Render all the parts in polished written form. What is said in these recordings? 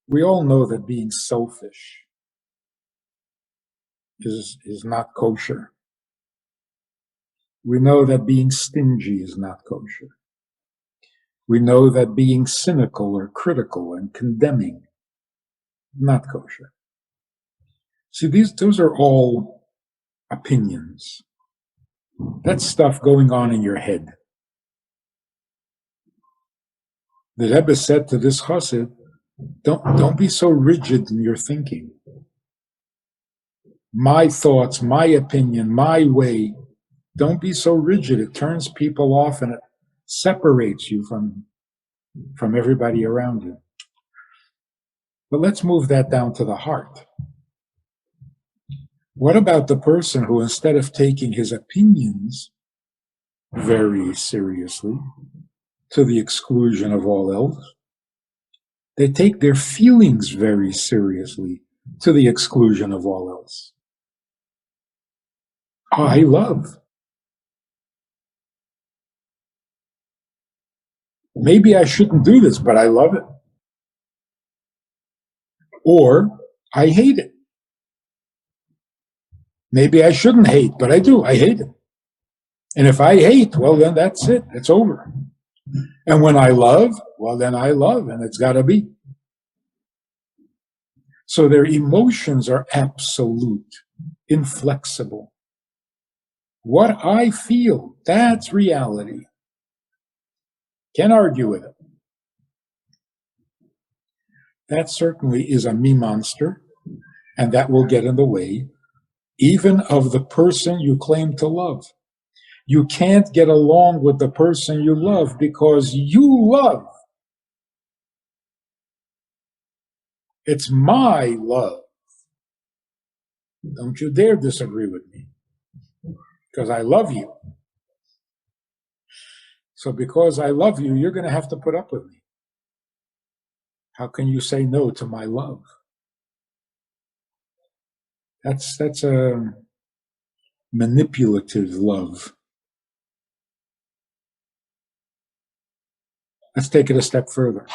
We all know that being selfish is not kosher. We know that being stingy is not kosher. We know that being cynical or critical and condemning, not kosher. See, those are all opinions. That's stuff going on in your head. The Rebbe said to this chassid, don't be so rigid in your thinking. My thoughts, my opinion, my way. Don't be so rigid. It turns people off and it separates you from everybody around you. But let's move that down to the heart. What about the person who, instead of taking his opinions very seriously, to the exclusion of all else, they take their feelings very seriously, to the exclusion of all else? I love. Maybe I shouldn't do this, but I love it. Or I hate it. Maybe I shouldn't hate, but I do. I hate it. And if I hate, well, then that's it. It's over. And when I love, well, then I love, and it's got to be. So their emotions are absolute, inflexible. What I feel, that's reality. Can't argue with it. That certainly is a me monster, and that will get in the way even of the person you claim to love. You can't get along with the person you love because you love. It's my love. Don't you dare disagree with me, because I love you. So because I love you, you're going to have to put up with me. How can you say no to my love? That's a manipulative love. Let's take it a step further.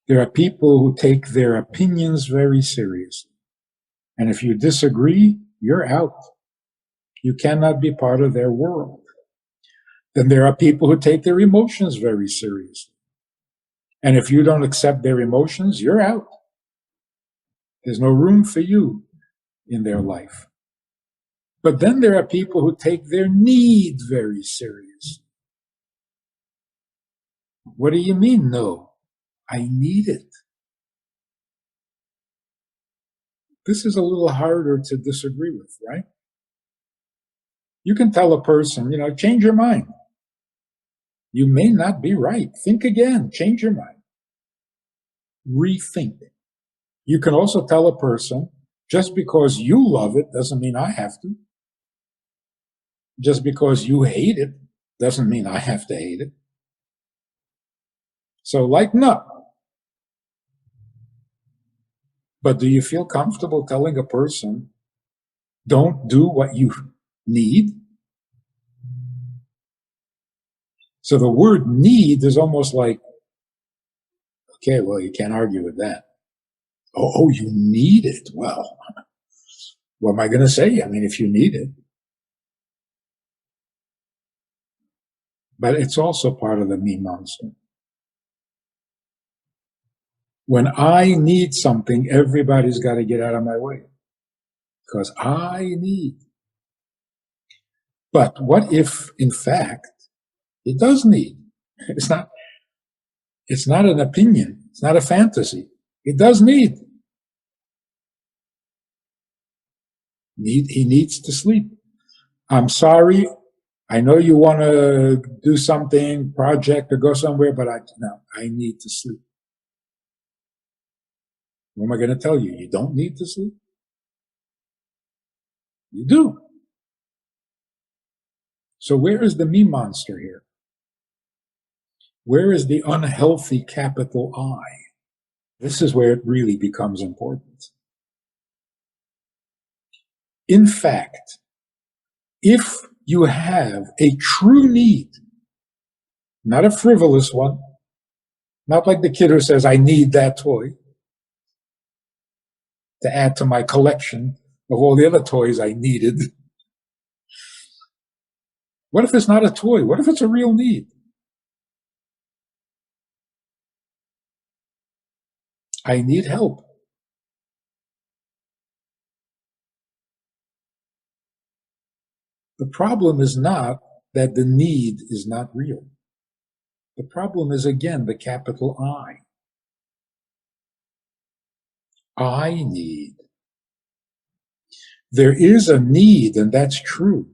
There are people who take their opinions very seriously. And if you disagree, you're out. You cannot be part of their world. Then there are people who take their emotions very seriously. And if you don't accept their emotions, you're out. There's no room for you in their life. But then there are people who take their need very seriously. What do you mean, no? I need it. This is a little harder to disagree with, right? You can tell a person, change your mind. You may not be right. Think again. Change your mind. Rethink. You can also tell a person, just because you love it doesn't mean I have to. Just because you hate it doesn't mean I have to hate it. So lighten up. But do you feel comfortable telling a person, don't do what you need? So the word need is almost like, okay, well, you can't argue with that. Oh, you need it. Well, what am I going to say? I mean, if you need it. But it's also part of the me monster. When I need something, everybody's got to get out of my way because I need. But what if, in fact, it does need? It's not an opinion. It's not a fantasy. It does need. He needs to sleep. I'm sorry. I know you want to do something, project, or go somewhere, but I need to sleep. What am I going to tell you? You don't need to sleep? You do. So where is the me monster here? Where is the unhealthy capital I? This is where it really becomes important. In fact, if you have a true need, not a frivolous one, Not like the kid who says, I need that toy to add to my collection of all the other toys I needed. What if it's not a toy? What if it's a real need? I need help. The problem is not that the need is not real. The problem is, again, the capital I. I need. There is a need, and that's true,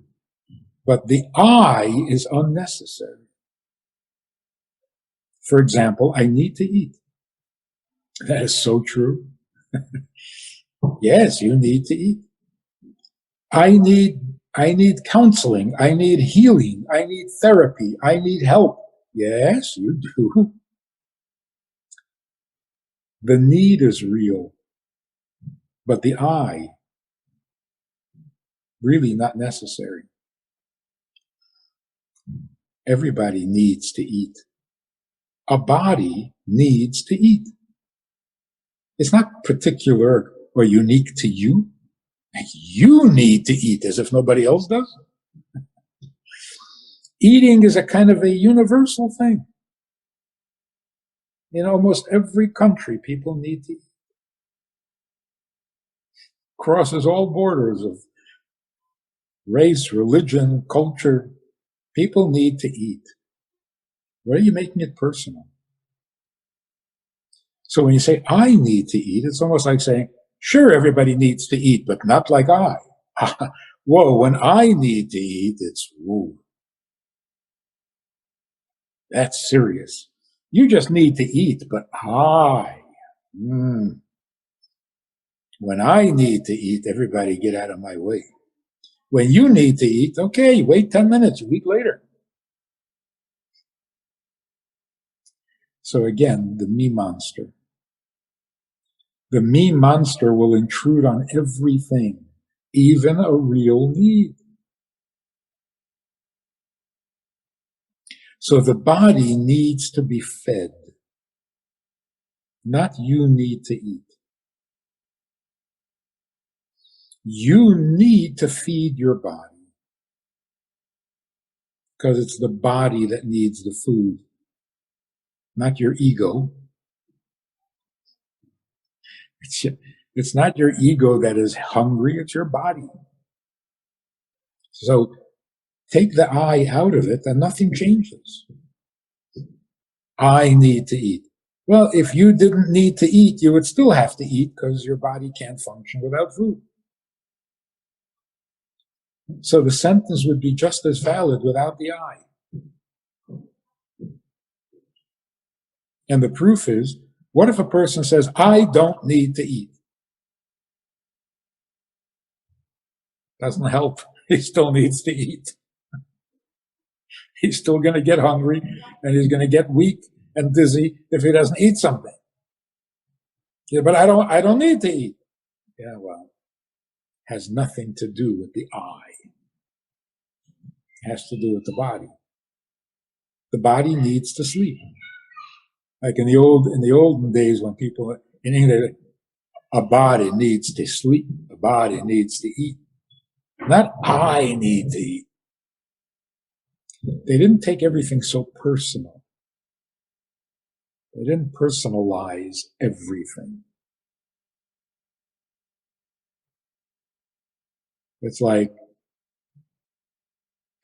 but the I is unnecessary. For example, I need to eat. That is so true. Yes, you need to eat. I need counseling. I need healing. I need therapy. I need help. Yes, you do. The need is real, but the I, really not necessary. Everybody needs to eat. A body needs to eat. It's not particular or unique to you. You need to eat as if nobody else does. Eating is a kind of a universal thing. In almost every country, people need to eat. Crosses all borders of race, religion, culture. People need to eat. Why are you making it personal? So when you say, I need to eat, it's almost like saying, sure, everybody needs to eat, but not like I. Whoa, when I need to eat, it's, whoa. That's serious. You just need to eat, but when I need to eat, everybody get out of my way. When you need to eat, okay, wait 10 minutes, you eat later. So again, the me monster. The me monster will intrude on everything, even a real need. So the body needs to be fed, not you need to eat. You need to feed your body because it's the body that needs the food, not your ego. It's not your ego that is hungry, it's your body. So take the I out of it and nothing changes. I need to eat. Well, if you didn't need to eat, you would still have to eat because your body can't function without food. So the sentence would be just as valid without the I. And the proof is, what if a person says, I don't need to eat? Doesn't help. He still needs to eat. He's still going to get hungry and he's going to get weak and dizzy if he doesn't eat something. Yeah, but I don't need to eat. Yeah, well, has nothing to do with the I. It has to do with the body. The body needs to sleep. Like in the olden days when people in England, a body needs to sleep, a body needs to eat. Not I need to eat. They didn't take everything so personal. They didn't personalize everything. It's like,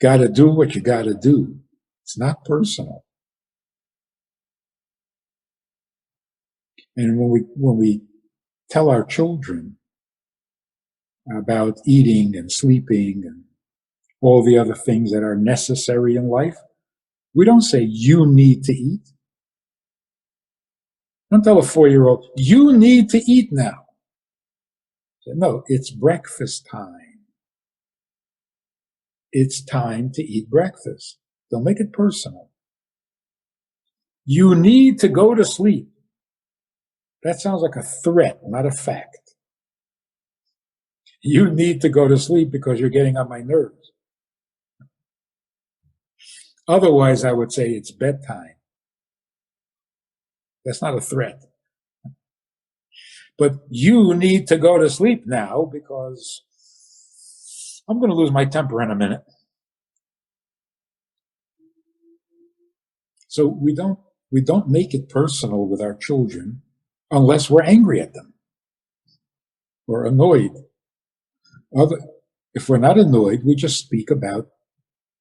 gotta do what you gotta do. It's not personal. And when we tell our children about eating and sleeping and all the other things that are necessary in life, we don't say you need to eat. Don't tell a 4-year-old, you need to eat now. No, it's breakfast time. It's time to eat breakfast. Don't make it personal. You need to go to sleep. That sounds like a threat, not a fact. You need to go to sleep because you're getting on my nerves. Otherwise, I would say it's bedtime. That's not a threat. But you need to go to sleep now because I'm going to lose my temper in a minute. So we don't make it personal with our children unless we're angry at them or annoyed. If we're not annoyed, we just speak about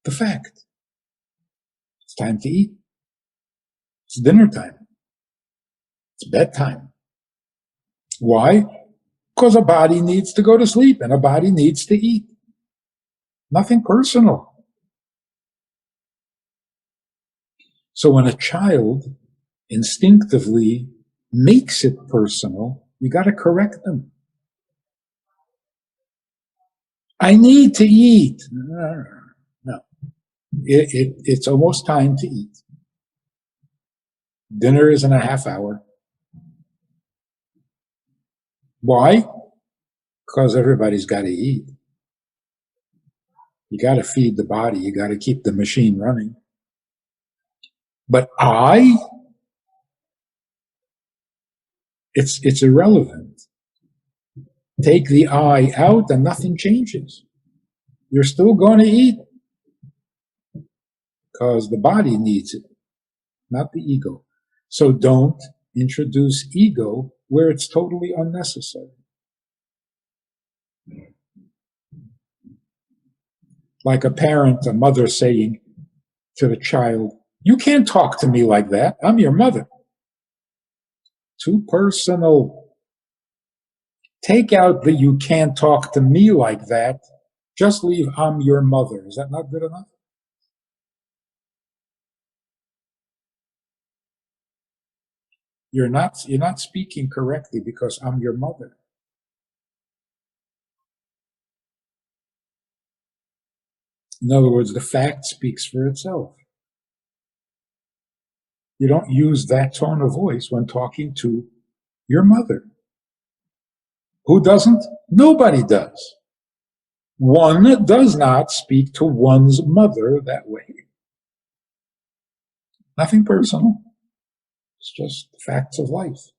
the fact. It's time to eat. It's dinner time. It's bedtime. Why? Because a body needs to go to sleep and a body needs to eat. Nothing personal. So when a child instinctively makes it personal, you got to correct them. I need to eat. No. It's almost time to eat. Dinner is in a half hour. Why? Because everybody's got to eat. You got to feed the body. You got to keep the machine running. But it's irrelevant. Take the I out and nothing changes. You're still going to eat because the body needs it, not the ego. So don't introduce ego where it's totally unnecessary. Like a parent, a mother saying to the child, you can't talk to me like that. I'm your mother. Too personal. Take out the you can't talk to me like that. Just leave I'm your mother. Is that not good enough? You're not speaking correctly because I'm your mother. In other words, the fact speaks for itself. You don't use that tone of voice when talking to your mother. Who doesn't? Nobody does. One does not speak to one's mother that way. Nothing personal. It's just facts of life.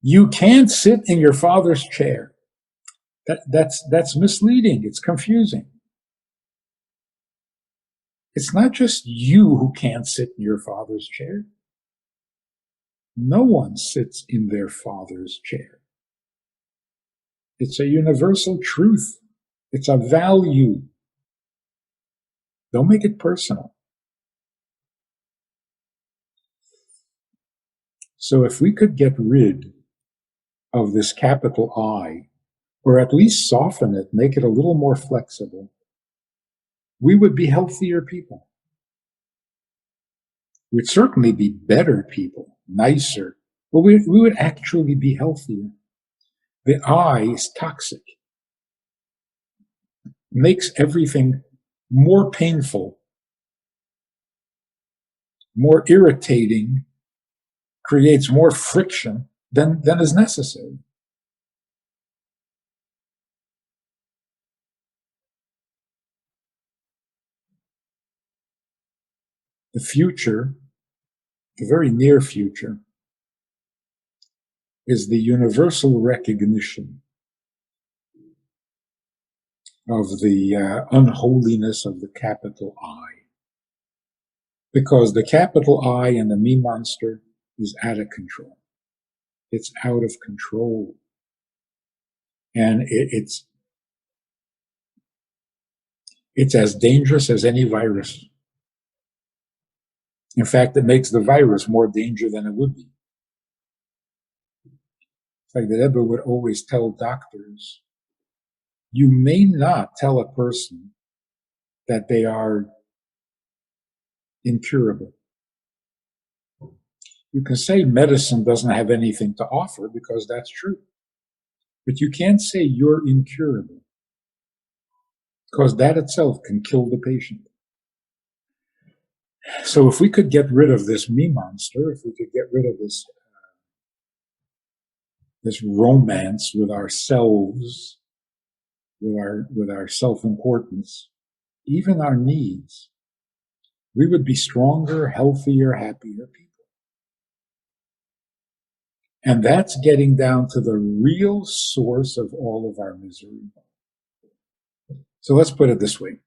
You can't sit in your father's chair. That's misleading. It's confusing. It's not just you who can't sit in your father's chair. No one sits in their father's chair. It's a universal truth. It's a value. Don't make it personal. So if we could get rid of this capital I, or at least soften it, make it a little more flexible, we would be healthier people. We'd certainly be better people, nicer, but we would actually be healthier. The I is toxic. Makes everything more painful, more irritating, creates more friction than is necessary. The future, the very near future, is the universal recognition of the unholiness of the capital I. Because the capital I and the me monster is out of control. It's out of control. And it's as dangerous as any virus. In fact, it makes the virus more dangerous than it would be. It's like the Rebbe would always tell doctors, you may not tell a person that they are incurable. You can say medicine doesn't have anything to offer because that's true. But you can't say you're incurable because that itself can kill the patient. So if we could get rid of this me monster, if we could get rid of this romance with ourselves, with our self-importance, even our needs, we would be stronger, healthier, happier people. And that's getting down to the real source of all of our misery. So let's put it this way.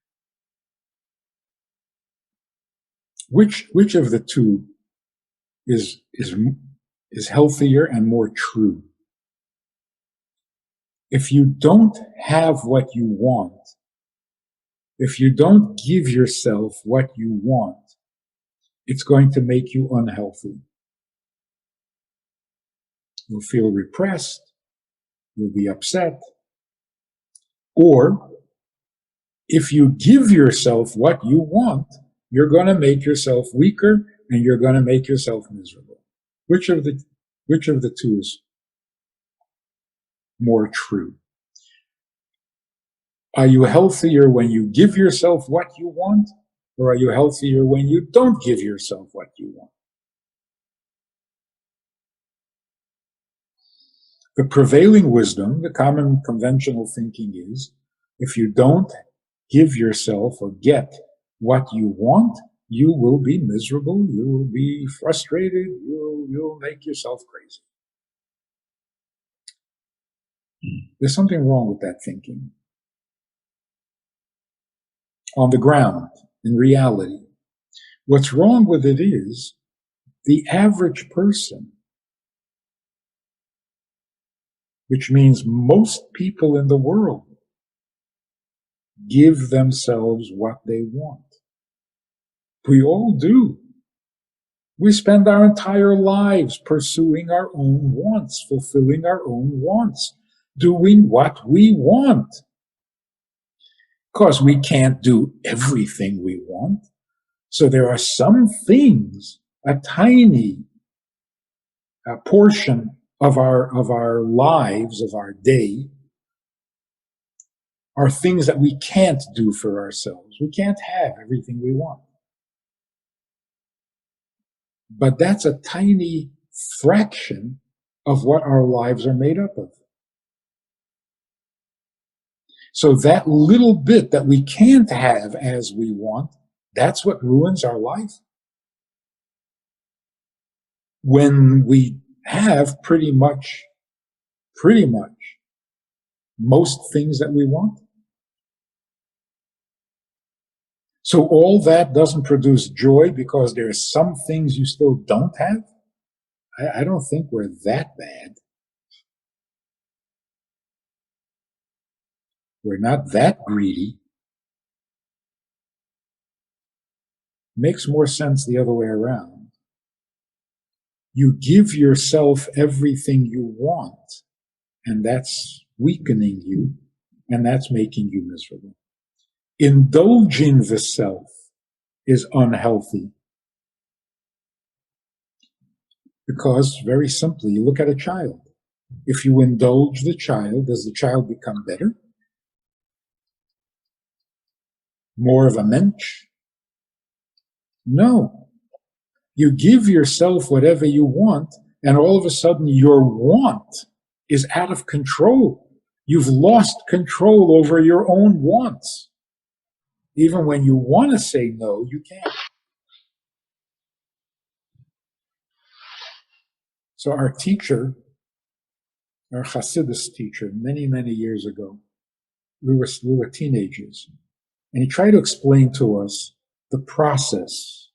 Which of the two is healthier and more true? If you don't have what you want, if you don't give yourself what you want, it's going to make you unhealthy. You'll feel repressed, you'll be upset. Or if you give yourself what you want, you're going to make yourself weaker and you're going to make yourself miserable. Which of the two is more true? Are you healthier when you give yourself what you want, or are you healthier when you don't give yourself what you want? The prevailing wisdom, the common conventional thinking is, if you don't give yourself or get what you want, you will be miserable, you will be frustrated, you'll make yourself crazy. There's something wrong with that thinking. On the ground, in reality, what's wrong with it is the average person, which means most people in the world, give themselves what they want. We all do. We spend our entire lives pursuing our own wants, fulfilling our own wants, doing what we want. Of course, we can't do everything we want. So there are some things, a tiny portion of our lives, of our day, are things that we can't do for ourselves. We can't have everything we want. But that's a tiny fraction of what our lives are made up of. So that little bit that we can't have as we want, that's what ruins our life. When we have pretty much most things that we want. So all that doesn't produce joy because there are some things you still don't have? I don't think we're that bad. We're not that greedy. Makes more sense the other way around. You give yourself everything you want, and that's weakening you, and that's making you miserable. Indulging the self is unhealthy. Because, very simply, you look at a child. If you indulge the child, does the child become better? More of a mensch? No. You give yourself whatever you want, and all of a sudden your want is out of control. You've lost control over your own wants. Even when you want to say no, you can't. So our teacher, our Hasidus teacher, many, many years ago, we were teenagers, and he tried to explain to us the process.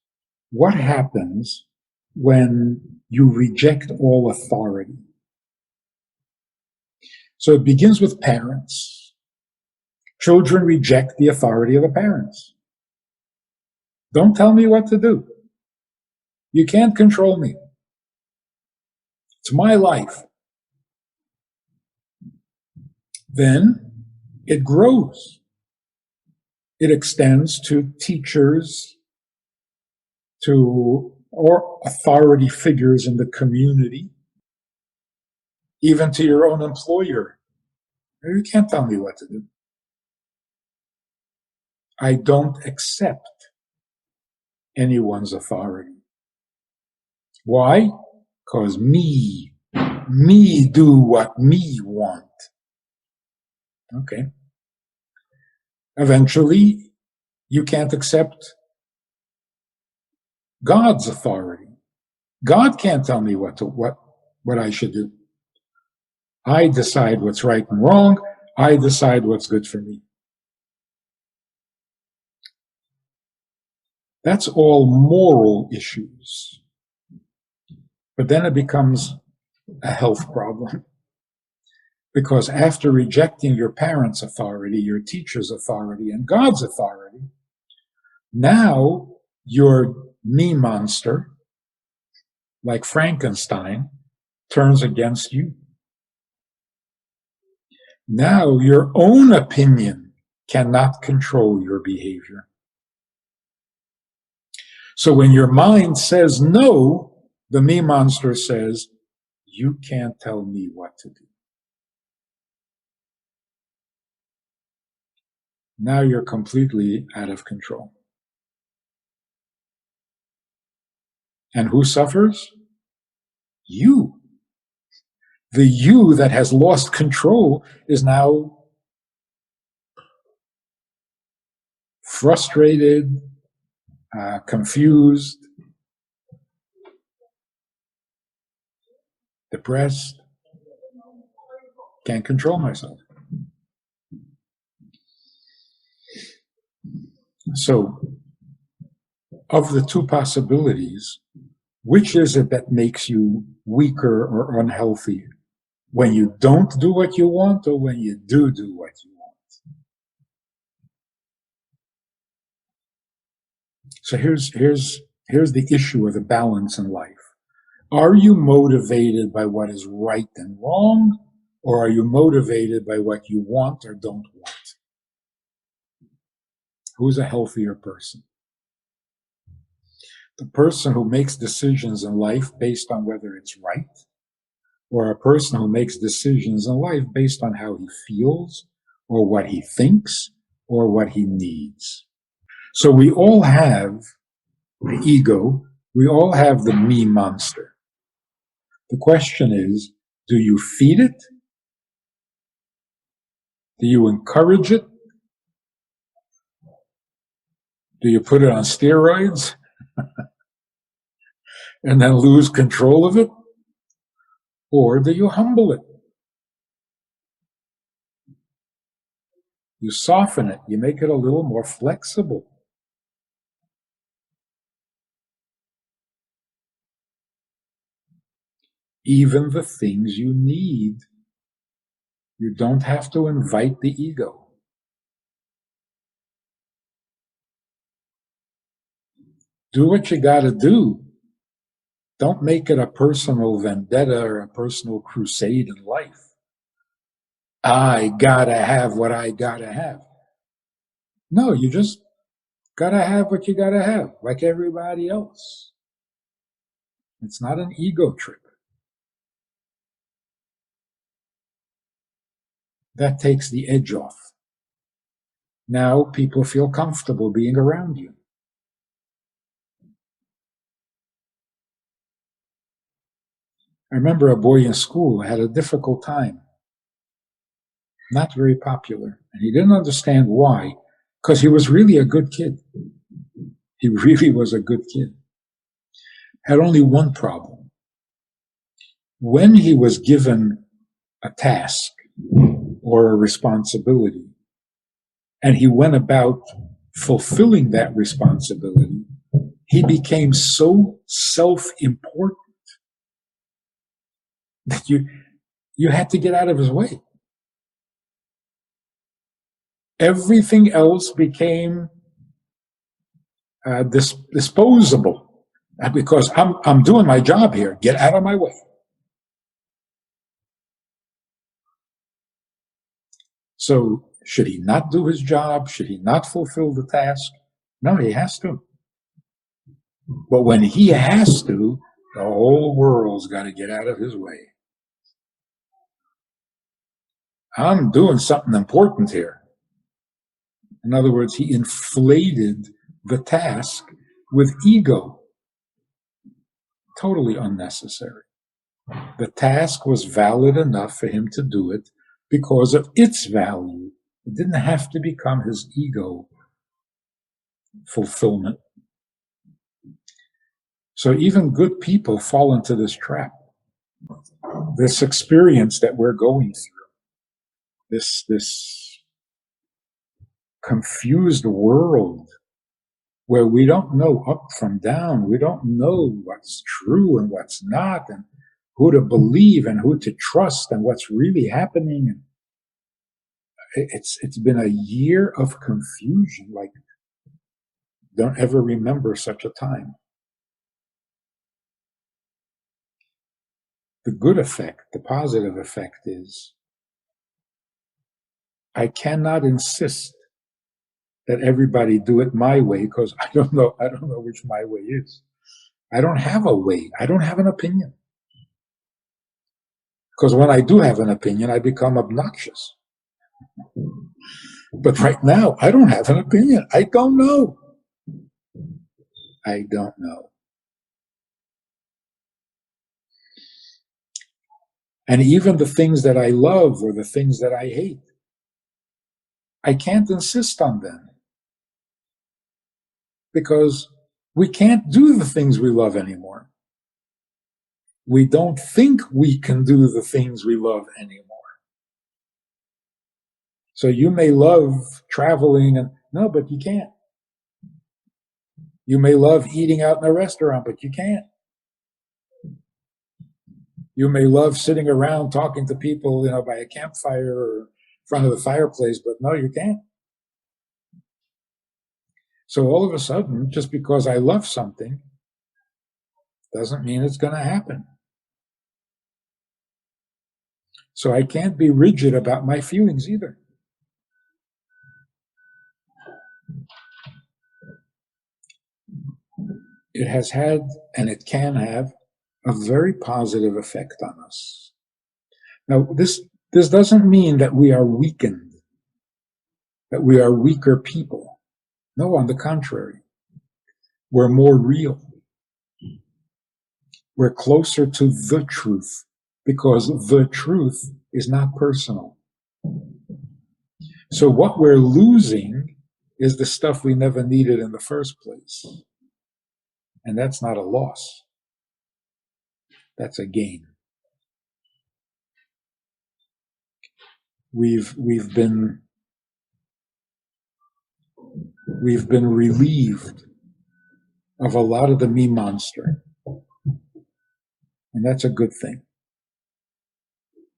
What happens when you reject all authority? So it begins with parents. Children reject the authority of the parents. Don't tell me what to do. You can't control me. It's my life. Then it grows. It extends to teachers, or authority figures in the community, even to your own employer. You can't tell me what to do. I don't accept anyone's authority. Why? Because me do what me want. Okay. Eventually, you can't accept God's authority. God can't tell me what I should do. I decide what's right and wrong. I decide what's good for me. That's all moral issues. But then it becomes a health problem. Because after rejecting your parents' authority, your teacher's authority, and God's authority, now your me monster, like Frankenstein, turns against you. Now your own opinion cannot control your behavior. So when your mind says no, the me monster says, you can't tell me what to do. Now you're completely out of control. And who suffers? You. The you that has lost control is now frustrated, confused, depressed, can't control myself. So, of the two possibilities, which is it that makes you weaker or unhealthy? When you don't do what you want, or when you do what you want? So here's the issue of the balance in life. Are you motivated by what is right and wrong, or are you motivated by what you want or don't want? Who's a healthier person? The person who makes decisions in life based on whether it's right, or a person who makes decisions in life based on how he feels, or what he thinks, or what he needs. So we all have the ego, we all have the me monster. The question is, do you feed it? Do you encourage it? Do you put it on steroids and then lose control of it? Or do you humble it? You soften it, you make it a little more flexible. Even the things you need, you don't have to invite the ego. Do what you got to do. Don't make it a personal vendetta or a personal crusade in life. I gotta have what I gotta have. No, you just gotta have what you gotta have, like everybody else. It's not an ego trip. That takes the edge off. Now people feel comfortable being around you. I remember a boy in school had a difficult time, not very popular, and he didn't understand why, because he was really a good kid. He really was a good kid. Had only one problem. When he was given a task or a responsibility, and he went about fulfilling that responsibility, he became so self-important that you had to get out of his way. Everything else became disposable because I'm doing my job here. Get out of my way. So should he not do his job? Should he not fulfill the task? No, he has to. But when he has to, the whole world's got to get out of his way. I'm doing something important here. In other words, he inflated the task with ego. Totally unnecessary. The task was valid enough for him to do it because of its value. It didn't have to become his ego fulfillment. So even good people fall into this trap. This experience that we're going through, this confused world where we don't know up from down, we don't know what's true and what's not, and who to believe and who to trust and what's really happening. And it's been a year of confusion, like don't ever remember such a time. The good effect, the positive effect is I cannot insist that everybody do it my way because I don't know which my way is. I don't have a way. I don't have an opinion. Because when I do have an opinion, I become obnoxious. But right now, I don't have an opinion. I don't know. I don't know. And even the things that I love or the things that I hate, I can't insist on them. Because we can't do the things we love anymore. We don't think we can do the things we love anymore. So you may love traveling, and no, but you can't. You may love eating out in a restaurant, but you can't. You may love sitting around talking to people, by a campfire or in front of the fireplace, but no, you can't. So all of a sudden, just because I love something doesn't mean it's going to happen. So I can't be rigid about my feelings either. It has had, and it can have, a very positive effect on us. Now, this doesn't mean that we are weakened, that we are weaker people. No, on the contrary. We're more real. We're closer to the truth, because the truth is not personal. So what we're losing is the stuff we never needed in the first place. And that's not a loss. That's a gain. We've been relieved of a lot of the me monster. And that's a good thing.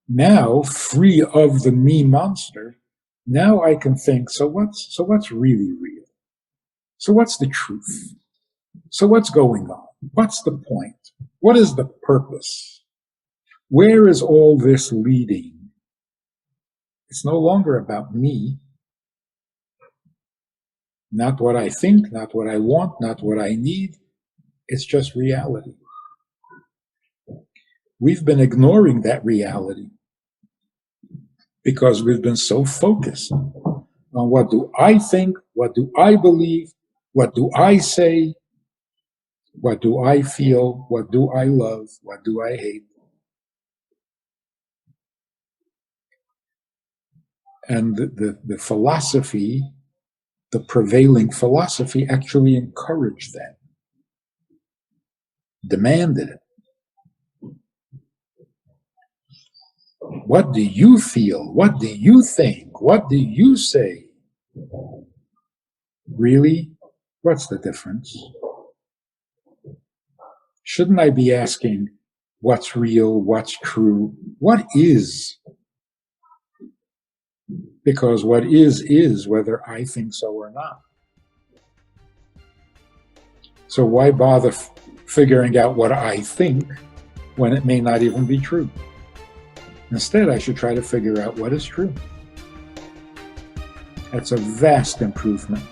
Now, free of the me monster, now I can think, so what's really real? So what's the truth? So what's going on? What's the point? What is the purpose? Where is all this leading? It's no longer about me. Not what I think, not what I want, not what I need. It's just reality. We've been ignoring that reality because we've been so focused on what do I think, what do I believe, what do I say, what do I feel, what do I love, what do I hate. And the philosophy, the prevailing philosophy, actually encouraged that, demanded it. What do you feel? What do you think? What do you say? Really? What's the difference? Shouldn't I be asking what's real, what's true, what is? Because what is whether I think so or not. So why bother figuring out what I think when it may not even be true? Instead, I should try to figure out what is true. That's a vast improvement.